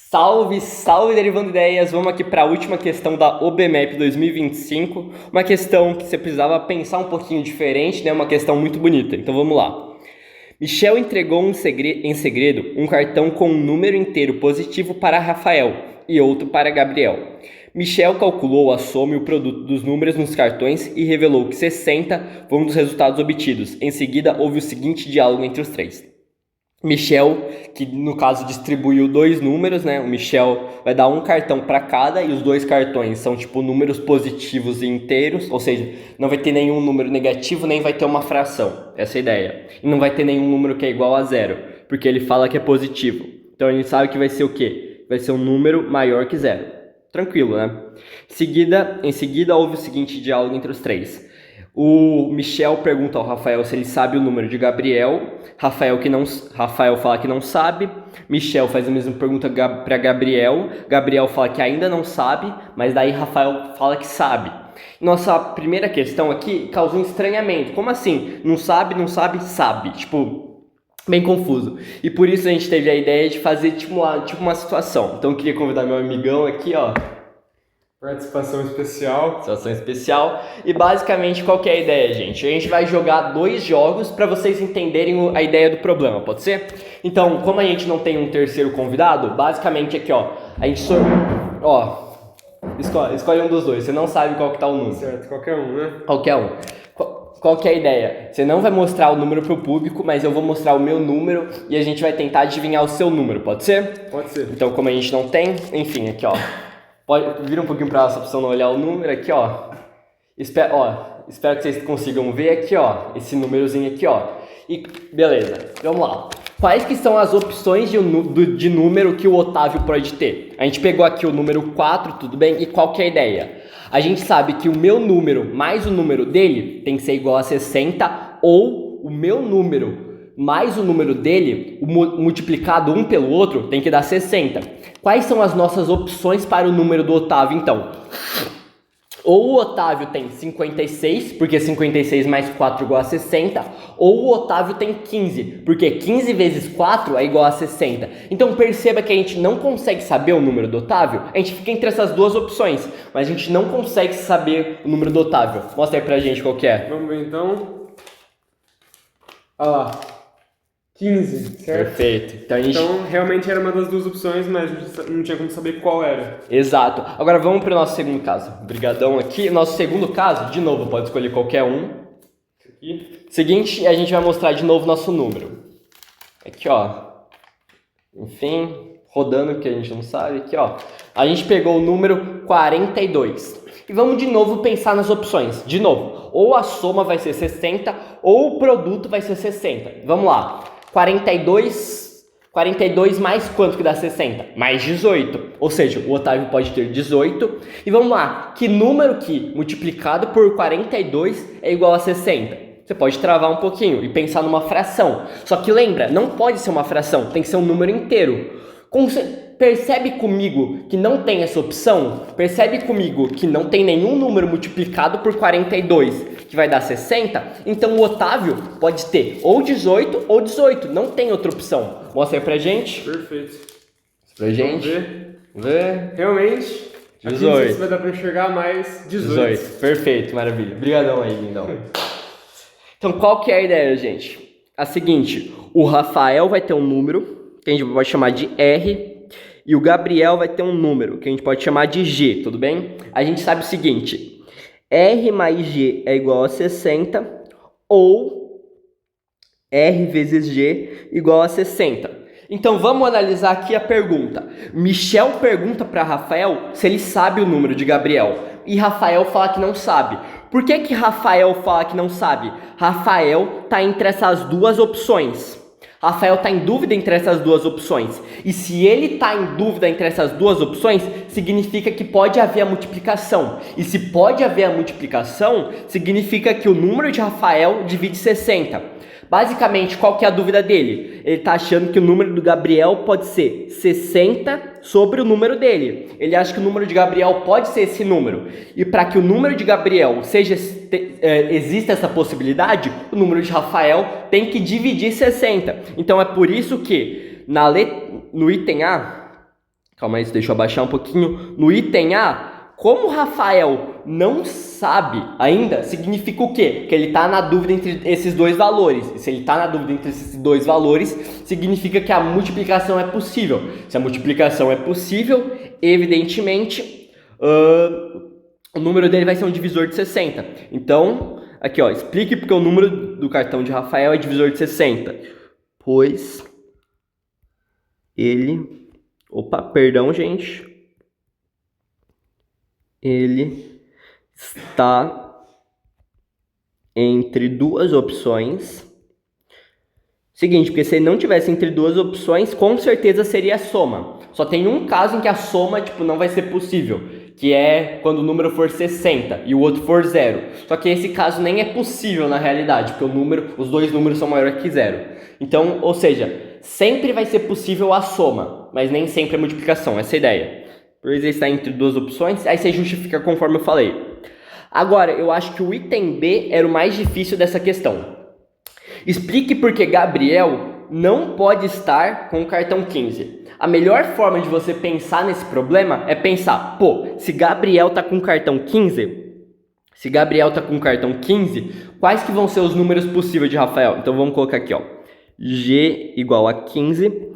Salve, salve, Derivando Ideias! Vamos aqui para a última questão da OBMAP 2025. Uma questão que você precisava pensar um pouquinho diferente, né? Uma questão muito bonita. Então vamos lá. Michel entregou em segredo um cartão com um número inteiro positivo para Rafael e outro para Gabriel. Michel calculou a soma e o produto dos números nos cartões e revelou que 60 foi um dos resultados obtidos. Em seguida, houve o seguinte diálogo entre os três. Michel, que no caso distribuiu dois números, né? O Michel vai dar um cartão para cada e os dois cartões são tipo números positivos e inteiros, ou seja, não vai ter nenhum número negativo, nem vai ter uma fração. Essa é a ideia. E não vai ter nenhum número que é igual a zero, porque ele fala que é positivo. Então a gente sabe que vai ser o quê? Vai ser um número maior que zero. Tranquilo, né? Em seguida houve o seguinte diálogo entre os três. O Michel pergunta ao Rafael se ele sabe o número de Gabriel. Rafael fala que não sabe. Michel faz a mesma pergunta para Gabriel. Gabriel fala que ainda não sabe, mas daí Rafael fala que sabe. Nossa primeira questão aqui causou um estranhamento. Como assim? Não sabe, sabe. Tipo, bem confuso. E por isso a gente teve a ideia de fazer tipo uma situação. Então eu queria convidar meu amigão aqui, ó. Participação especial. Situação especial. E basicamente qual que é a ideia, gente? A gente vai jogar dois jogos para vocês entenderem a ideia do problema, pode ser? Então, como a gente não tem um terceiro convidado, basicamente aqui, ó, a gente escolhe um dos dois. Você não sabe qual que tá o número. Certo, qualquer um, né? Qualquer um. Qual que é a ideia? Você não vai mostrar o número pro público, mas eu vou mostrar o meu número e a gente vai tentar adivinhar o seu número, pode ser? Pode ser. Então, como a gente não tem, enfim, aqui, ó. Vira um pouquinho para essa opção não olhar o número aqui, ó. Espero que vocês consigam ver aqui, ó, esse númerozinho aqui, ó. E beleza, vamos lá. Quais que são as opções de número que o Otávio pode ter? A gente pegou aqui o número 4, tudo bem? E qual que é a ideia? A gente sabe que o meu número mais o número dele tem que ser igual a 60, ou o meu número mais o número dele, multiplicado um pelo outro, tem que dar 60. Quais são as nossas opções para o número do Otávio, então? Ou o Otávio tem 56, porque 56 mais 4 é igual a 60, ou o Otávio tem 15, porque 15 vezes 4 é igual a 60. Então perceba que a gente não consegue saber o número do Otávio, a gente fica entre essas duas opções, mas a gente não consegue saber o número do Otávio. Mostra aí pra gente qual que é. Vamos ver então. Olha lá. 15, certo? Perfeito. Então, realmente era uma das duas opções, mas a gente não tinha como saber qual era. Exato. Agora vamos para o nosso segundo caso. Obrigadão aqui. Nosso segundo caso, de novo, pode escolher qualquer um. Aqui. Seguinte, a gente vai mostrar de novo nosso número. Aqui, ó. Enfim, rodando porque a gente não sabe. Aqui, ó. A gente pegou o número 42. E vamos de novo pensar nas opções. De novo, ou a soma vai ser 60, ou o produto vai ser 60. Vamos lá. 42 mais quanto que dá 60? Mais 18. Ou seja, o Otávio pode ter 18. E vamos lá, que número que multiplicado por 42 é igual a 60? Você pode travar um pouquinho e pensar numa fração. Só que lembra, não pode ser uma fração, tem que ser um número inteiro. Percebe comigo que não tem essa opção? Percebe comigo que não tem nenhum número multiplicado por 42, que vai dar 60? Então o Otávio pode ter ou 18 ou 18, não tem outra opção. Mostra aí pra gente. Perfeito. Pra gente. Vamos ver. Realmente, 18. aqui não sei se vai dar pra enxergar, mas 18. Perfeito, maravilha. Obrigadão aí, lindão. Então qual que é a ideia, gente? A seguinte, o Rafael vai ter um número que a gente pode chamar de R, e o Gabriel vai ter um número que a gente pode chamar de G, tudo bem? A gente sabe o seguinte, R mais G é igual a 60, ou R vezes G igual a 60. Então vamos analisar aqui a pergunta. Michel pergunta para Rafael se ele sabe o número de Gabriel, e Rafael fala que não sabe. Por que Rafael fala que não sabe? Rafael está entre essas duas opções. Rafael está em dúvida entre essas duas opções. E se ele está em dúvida entre essas duas opções, significa que pode haver a multiplicação. E se pode haver a multiplicação, significa que o número de Rafael divide 60. Basicamente, qual que é a dúvida dele? Ele está achando que o número do Gabriel pode ser 60 sobre o número dele. Ele acha que o número de Gabriel pode ser esse número. E para que o número de Gabriel exista essa possibilidade, o número de Rafael tem que dividir 60. Então é por isso que no item A, Calma aí, deixa eu abaixar um pouquinho. No item A, como o Rafael não sabe ainda, significa o quê? Que ele está na dúvida entre esses dois valores. E se ele está na dúvida entre esses dois valores, significa que a multiplicação é possível. Se a multiplicação é possível, evidentemente, o número dele vai ser um divisor de 60. Então, aqui ó, explique porque o número do cartão de Rafael é divisor de 60. Pois ele... Opa, perdão, gente. Ele está entre duas opções. Seguinte, porque se ele não tivesse entre duas opções, com certeza seria a soma. Só tem um caso em que a soma, não vai ser possível, que é quando o número for 60 e o outro for 0. Só que esse caso nem é possível na realidade, porque os dois números são maiores que 0. Então, ou seja, sempre vai ser possível a soma, mas nem sempre a multiplicação, essa é a ideia. Por isso ele está entre duas opções, aí você justifica conforme eu falei. Agora, eu acho que o item B era o mais difícil dessa questão. Explique por que Gabriel não pode estar com o cartão 15. A melhor forma de você pensar nesse problema é pensar, se Gabriel está com o cartão 15, quais que vão ser os números possíveis de Rafael? Então vamos colocar aqui, ó. G igual a 15,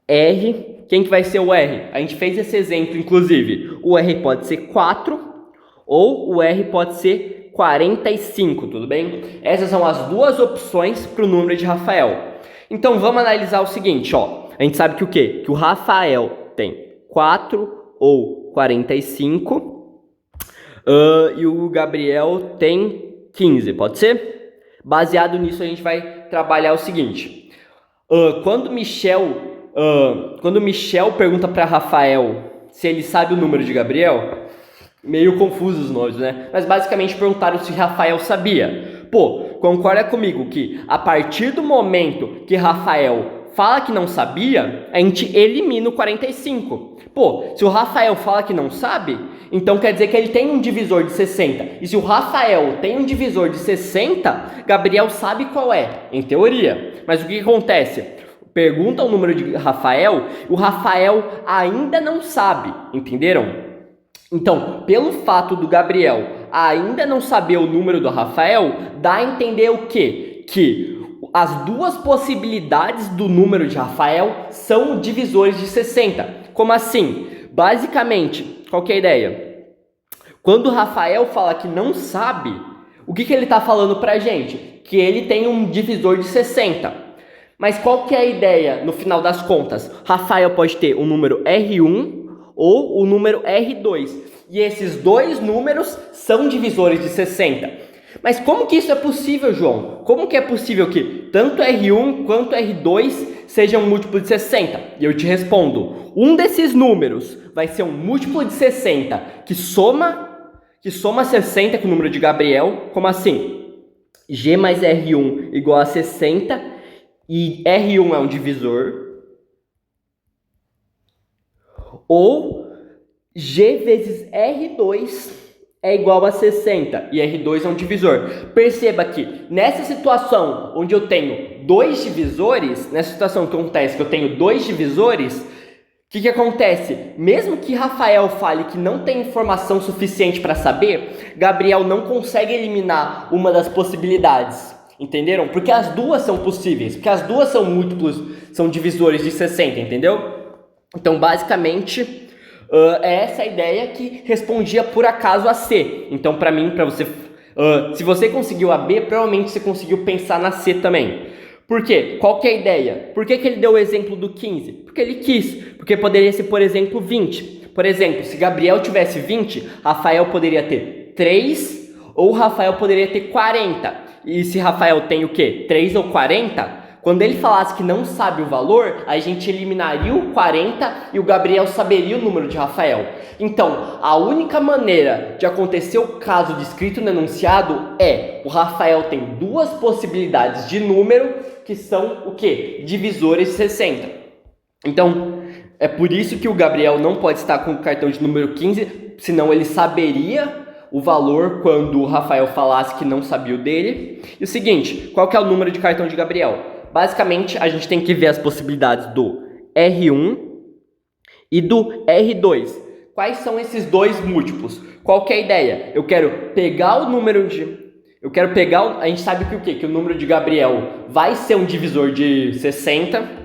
R, quem que vai ser o R? A gente fez esse exemplo, inclusive. O R pode ser 4 ou o R pode ser 45, tudo bem? Essas são as duas opções para o número de Rafael. Então vamos analisar o seguinte, ó. A gente sabe que o quê? Que o Rafael tem 4 ou 45 e o Gabriel tem 15, pode ser? Baseado nisso a gente vai trabalhar o seguinte. Quando Michel pergunta para Rafael se ele sabe o número de Gabriel, meio confuso os nomes, né? Mas basicamente perguntaram se Rafael sabia. Concorda comigo que a partir do momento que Rafael fala que não sabia, a gente elimina o 45. Se o Rafael fala que não sabe, então quer dizer que ele tem um divisor de 60. E se o Rafael tem um divisor de 60, Gabriel sabe qual é, em teoria. Mas o que acontece? Pergunta o número de Rafael, o Rafael ainda não sabe, entenderam? Então, pelo fato do Gabriel ainda não saber o número do Rafael, dá a entender o quê? Que as duas possibilidades do número de Rafael são divisores de 60. Como assim? Basicamente, qual que é a ideia? Quando o Rafael fala que não sabe, o que ele está falando pra gente? Que ele tem um divisor de 60. Mas qual que é a ideia no final das contas? Rafael pode ter o número R1 ou o número R2. E esses dois números são divisores de 60. Mas como que isso é possível, João? Como que é possível que tanto R1 quanto R2 sejam múltiplos de 60? E eu te respondo, um desses números vai ser um múltiplo de 60 que soma 60 com o número de Gabriel. Como assim? G mais R1 igual a 60 e R1 é um divisor. Ou G vezes R2 é igual a 60 e R2 é um divisor. Perceba que nessa situação onde eu tenho dois divisores, nessa situação que acontece que eu tenho dois divisores, o que acontece? Mesmo que Rafael fale que não tem informação suficiente para saber, Gabriel não consegue eliminar uma das possibilidades. Entenderam? Porque as duas são possíveis, porque as duas são múltiplos, são divisores de 60, entendeu? Então, basicamente, é essa a ideia que respondia por acaso a C. Então, para mim, para você, se você conseguiu a B, provavelmente você conseguiu pensar na C também. Por quê? Qual que é a ideia? Por que ele deu o exemplo do 15? Porque ele quis. Porque poderia ser, por exemplo, 20. Por exemplo, se Gabriel tivesse 20, Rafael poderia ter 3 ou Rafael poderia ter 40. E se Rafael tem o quê? 3 ou 40? Quando ele falasse que não sabe o valor, a gente eliminaria o 40 e o Gabriel saberia o número de Rafael. Então, a única maneira de acontecer o caso descrito no enunciado é o Rafael tem duas possibilidades de número que são o quê? Divisores de 60. Então, é por isso que o Gabriel não pode estar com o cartão de número 15, senão ele saberia o valor quando o Rafael falasse que não sabia o dele. E o seguinte, qual que é o número de cartão de Gabriel? Basicamente, a gente tem que ver as possibilidades do R1 e do R2. Quais são esses dois múltiplos? Qual que é a ideia? Eu quero pegar o número de... A gente sabe que o quê? Que o número de Gabriel vai ser um divisor de 60.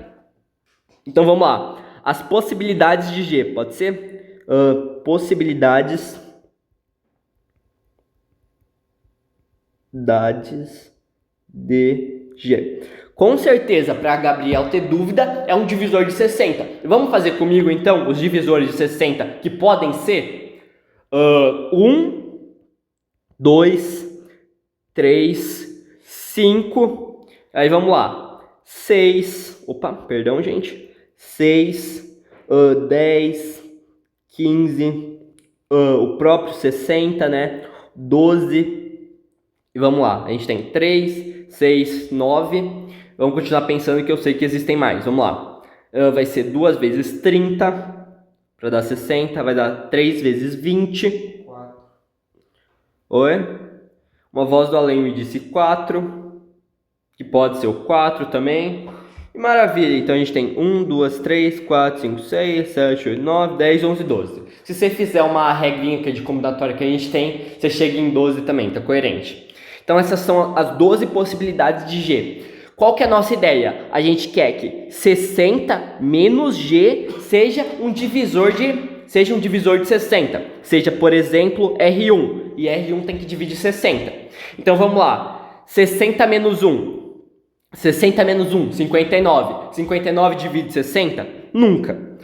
Então vamos lá. As possibilidades de G, pode ser? Possibilidades de G. Com certeza, para Gabriel ter dúvida, é um divisor de 60. Vamos fazer comigo, então, os divisores de 60, que podem ser 1, 2, 3, 5. Aí vamos lá. 6. Opa, perdão, gente. 6, 10, 15, o próprio 60, né? 12. E vamos lá. A gente tem 3, 6, 9. Vamos continuar pensando que eu sei que existem mais. Vamos lá. Vai ser 2 vezes 30 para dar 60. Vai dar 3 vezes 20. 4. Oi? Uma voz do além me disse 4. Que pode ser o 4 também. E maravilha. Então a gente tem 1, 2, 3, 4, 5, 6, 7, 8, 9, 10, 11, 12. Se você fizer uma regrinha de combinatória que a gente tem, você chega em 12 também. Tá coerente. Então essas são as 12 possibilidades de G. Qual que é a nossa ideia? A gente quer que 60 menos G seja um divisor de 60. Seja, por exemplo, R1. E R1 tem que dividir 60. Então vamos lá. 60 menos 1. 60 menos 1, 59. 59 divide 60? Nunca.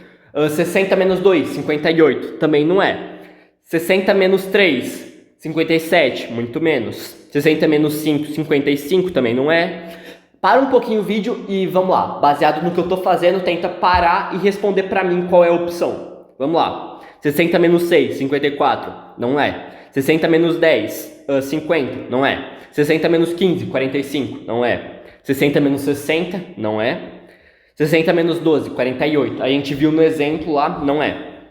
60 menos 2, 58. Também não é. 60 menos 3, 57. Muito menos. 60 menos 5, 55. Também não é. Para um pouquinho o vídeo e vamos lá. Baseado no que eu estou fazendo, tenta parar e responder para mim qual é a opção. Vamos lá. 60 menos 6, 54. Não é. 60 menos 10, 50. Não é. 60 menos 15, 45. Não é. 60 menos 60, não é. 60 menos 12, 48. A gente viu no exemplo lá, não é.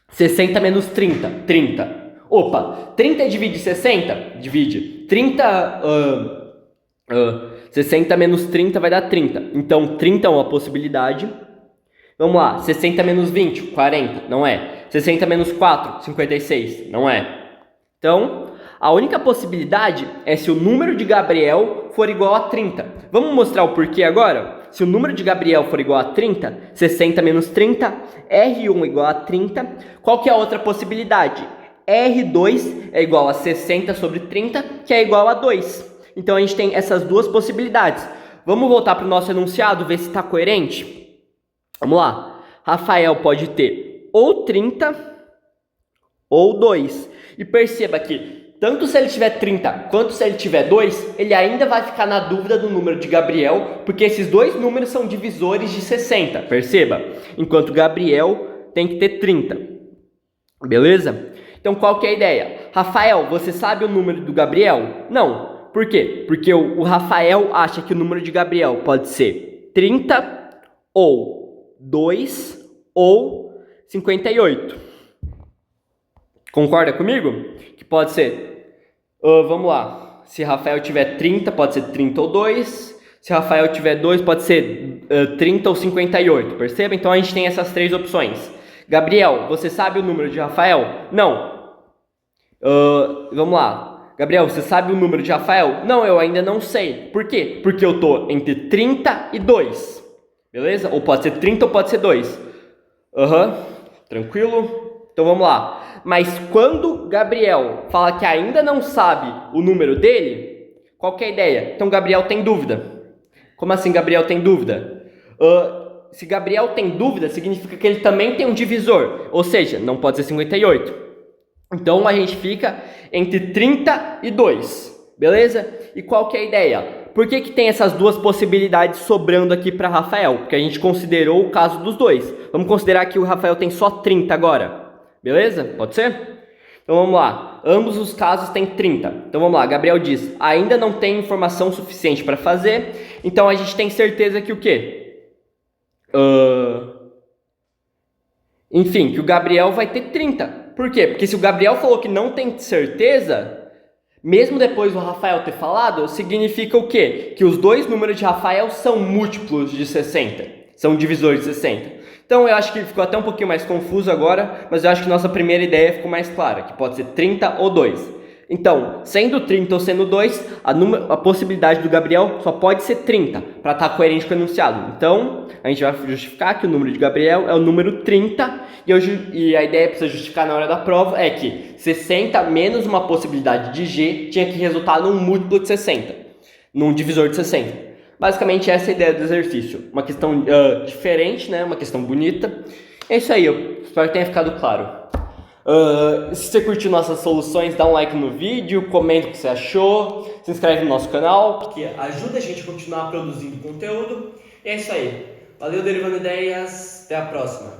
60 menos 30, 30. Opa, 30 divide 60? Divide. 60 menos 30 vai dar 30. Então, 30 é uma possibilidade. Vamos lá. 60 menos 20, 40. Não é. 60 menos 4, 56. Não é. Então, a única possibilidade é se o número de Gabriel for igual a 30. Vamos mostrar o porquê agora? Se o número de Gabriel for igual a 30, 60 menos 30, R1 igual a 30. Qual que é a outra possibilidade? R2 é igual a 60 sobre 30, que é igual a 2. Então a gente tem essas duas possibilidades. Vamos voltar para o nosso enunciado, ver se está coerente? Vamos lá. Rafael pode ter ou 30 ou 2. E perceba que tanto se ele tiver 30 quanto se ele tiver 2, ele ainda vai ficar na dúvida do número de Gabriel, porque esses dois números são divisores de 60, perceba? Enquanto Gabriel tem que ter 30, beleza? Então qual que é a ideia? Rafael, você sabe o número do Gabriel? Não. Por quê? Porque o Rafael acha que o número de Gabriel pode ser 30 ou 2 ou 58. Concorda comigo? Que pode ser... vamos lá. Se Rafael tiver 30, pode ser 30 ou 2. Se Rafael tiver 2, pode ser 30 ou 58. Perceba? Então a gente tem essas três opções. Gabriel, você sabe o número de Rafael? Não. Vamos lá. Gabriel, você sabe o número de Rafael? Não, eu ainda não sei. Por quê? Porque eu tô entre 30 e 2. Beleza? Ou pode ser 30 ou pode ser 2. Tranquilo? Então vamos lá. Mas quando Gabriel fala que ainda não sabe o número dele, qual que é a ideia? Então Gabriel tem dúvida. Como assim Gabriel tem dúvida? Se Gabriel tem dúvida, significa que ele também tem um divisor. Ou seja, não pode ser 58. Então a gente fica entre 30 e 2. Beleza? E qual que é a ideia? Por que tem essas duas possibilidades sobrando aqui para Rafael? Porque a gente considerou o caso dos dois. Vamos considerar que o Rafael tem só 30 agora. Beleza? Pode ser? Então vamos lá. Ambos os casos têm 30. Então vamos lá. Gabriel diz, ainda não tem informação suficiente para fazer. Então a gente tem certeza que o quê? Enfim, que o Gabriel vai ter 30. Por quê? Porque se o Gabriel falou que não tem certeza, mesmo depois do Rafael ter falado, significa o quê? Que os dois números de Rafael são múltiplos de 60. são divisores de 60. Então eu acho que ficou até um pouquinho mais confuso agora, mas eu acho que nossa primeira ideia ficou mais clara, que pode ser 30 ou 2. Então, sendo 30 ou sendo 2, a possibilidade do Gabriel só pode ser 30, para estar coerente com o enunciado. Então, a gente vai justificar que o número de Gabriel é o número 30, e a ideia para você justificar na hora da prova é que 60 menos uma possibilidade de G tinha que resultar num múltiplo de 60, num divisor de 60. Basicamente, essa é a ideia do exercício. Uma questão diferente, né? Uma questão bonita. É isso aí, eu espero que tenha ficado claro. Se você curtiu nossas soluções, dá um like no vídeo, comenta o que você achou, se inscreve no nosso canal, que ajuda a gente a continuar produzindo conteúdo. E é isso aí. Valeu, Derivando Ideias. Até a próxima.